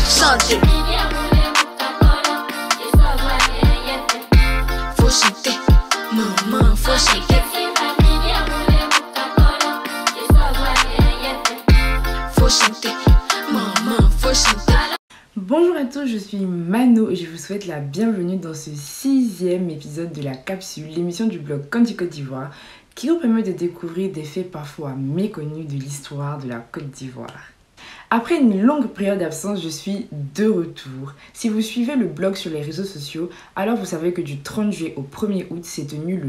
chanter. Faut chanter, maman, faut chanter. Faut chanter, maman, faut chanter. Bonjour à tous, je suis Mano et je vous souhaite la bienvenue dans ce 6e épisode de la capsule, l'émission du blog Candy Côte d'Ivoire qui vous permet de découvrir des faits parfois méconnus de l'histoire de la Côte d'Ivoire. Après une longue période d'absence, je suis de retour. Si vous suivez le blog sur les réseaux sociaux, alors vous savez que du 30 juillet au 1er août s'est tenu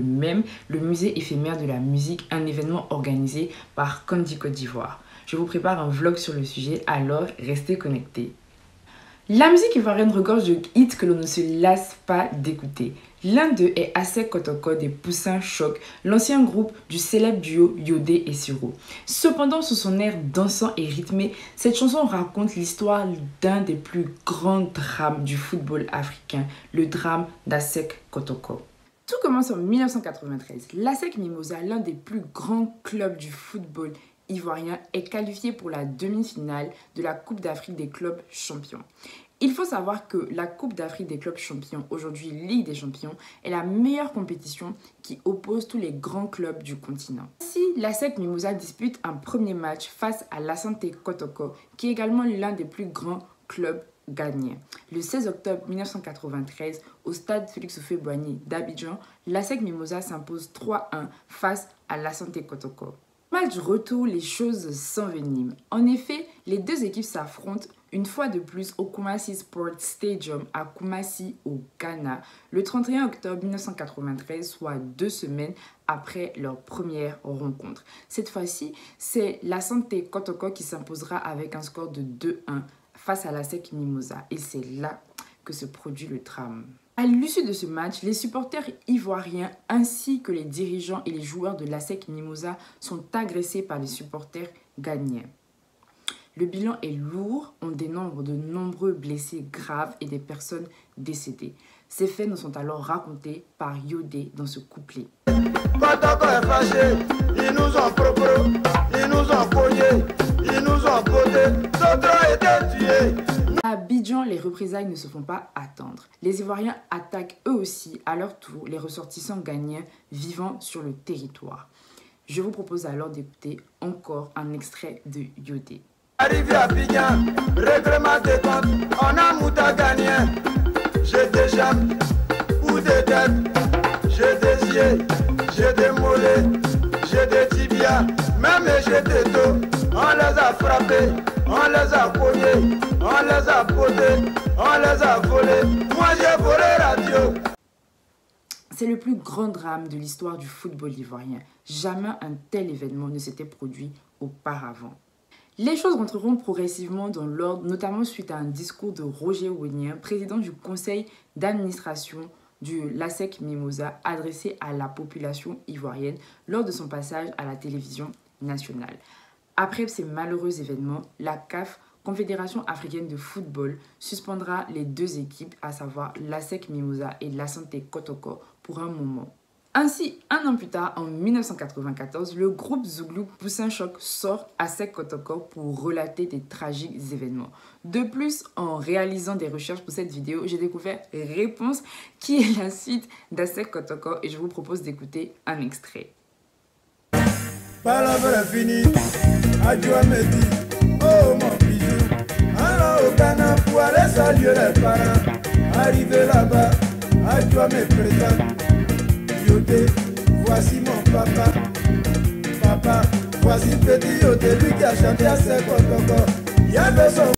le musée éphémère de la musique, un événement organisé par Candy Côte d'Ivoire. Je vous prépare un vlog sur le sujet, alors restez connectés. La musique ivoirienne regorge de hits que l'on ne se lasse pas d'écouter. L'un d'eux est Asek Kotoko des Poussins Choc, l'ancien groupe du célèbre duo Yodé et Siro. Cependant, sous son air dansant et rythmé, cette chanson raconte l'histoire d'un des plus grands drames du football africain, le drame d'Asek Kotoko. Tout commence en 1993. L'Asec Mimosa, l'un des plus grands clubs du football ivoirien, est qualifié pour la demi-finale de la Coupe d'Afrique des clubs champions. Il faut savoir que la Coupe d'Afrique des clubs champions, aujourd'hui Ligue des champions, est la meilleure compétition qui oppose tous les grands clubs du continent. Ainsi, l'Asec Mimosa dispute un premier match face à l'Asante Kotoko, qui est également l'un des plus grands clubs ghanéens. Le 16 octobre 1993, au stade Félix Houphouët-Boigny d'Abidjan, l'Asec Mimosa s'impose 3-1 face à l'Asante Kotoko. Match retour, les choses s'enveniment. En effet, les deux équipes s'affrontent une fois de plus au Kumasi Sports Stadium à Kumasi au Ghana le 31 octobre 1993, soit 2 semaines après leur première rencontre. Cette fois-ci, c'est l'Asante Kotoko qui s'imposera avec un score de 2-1 face à l'Asec Mimosa et c'est là que se produit le drame. À l'issue de ce match, les supporters ivoiriens ainsi que les dirigeants et les joueurs de l'Asec Mimosa sont agressés par les supporters ghanéens. Le bilan est lourd, on dénombre de nombreux blessés graves et des personnes décédées. Ces faits nous sont alors racontés par Yodé dans ce couplet. Kotoko est fâché, ils nous ont propre, ils nous ont cogné, ils nous ont poté, d'autres ont été tués. À Abidjan, les représailles ne se font pas attendre. Les Ivoiriens attaquent eux aussi, à leur tour, les ressortissants ghanéens vivant sur le territoire. Je vous propose alors d'écouter encore un extrait de Yodé. Arrivé à Abidjan, règlement des comptes, on a mouta ghanéen. J'ai des jambes ou des têtes, j'ai des yeux, j'ai des mollets, j'ai des tibias, même j'ai des dos. On les a frappés, on les a cognés, on les a potés, on les a volés. Moi j'ai volé radio. C'est le plus grand drame de l'histoire du football ivoirien. Jamais un tel événement ne s'était produit auparavant. Les choses rentreront progressivement dans l'ordre, notamment suite à un discours de Roger Wonien, président du conseil d'administration du l'Asec Mimosa, adressé à la population ivoirienne lors de son passage à la télévision nationale. Après ces malheureux événements, la CAF, Confédération africaine de football, suspendra les deux équipes, à savoir l'Asec Mimosa et l'Asante Kotoko, pour un moment. Ainsi, un an plus tard, en 1994, le groupe Zouglou Poussin Choc sort Asek Kotoko pour relater des tragiques événements. De plus, en réalisant des recherches pour cette vidéo, j'ai découvert Réponse, qui est la suite d'Asek Kotoko, et je vous propose d'écouter un extrait. Palabre fini, adieu me dit, oh mon bijou, allons au Ghana pour aller saluer les parents. Arrivé là-bas, adieu me présente. Yodé, voici mon papa. Papa, voici petit Yodé, lui qui a chanté à ses Kotoko. Il y avait son...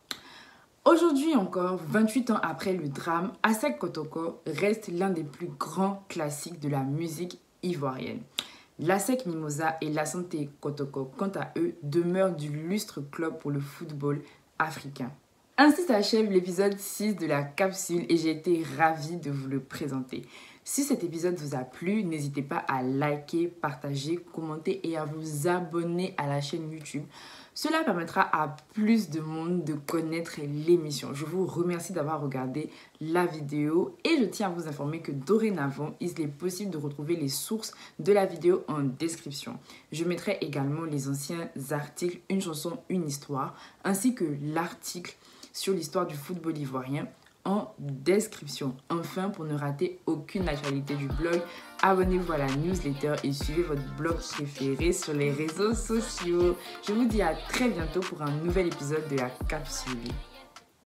Aujourd'hui encore, 28 ans après le drame, Asek Kotoko reste l'un des plus grands classiques de la musique ivoirienne. L'Asec Mimosa et l'Asante Kotoko, quant à eux, demeurent d'illustres clubs pour le football africain. Ainsi s'achève l'épisode 6 de la capsule et j'ai été ravie de vous le présenter. Si cet épisode vous a plu, n'hésitez pas à liker, partager, commenter et à vous abonner à la chaîne YouTube. Cela permettra à plus de monde de connaître l'émission. Je vous remercie d'avoir regardé la vidéo et je tiens à vous informer que dorénavant, il est possible de retrouver les sources de la vidéo en description. Je mettrai également les anciens articles, une chanson, une histoire, ainsi que l'article sur l'histoire du football ivoirien en description. Enfin, pour ne rater aucune actualité du blog, abonnez-vous à la newsletter et suivez votre blog préféré sur les réseaux sociaux. Je vous dis à très bientôt pour un nouvel épisode de la capsule.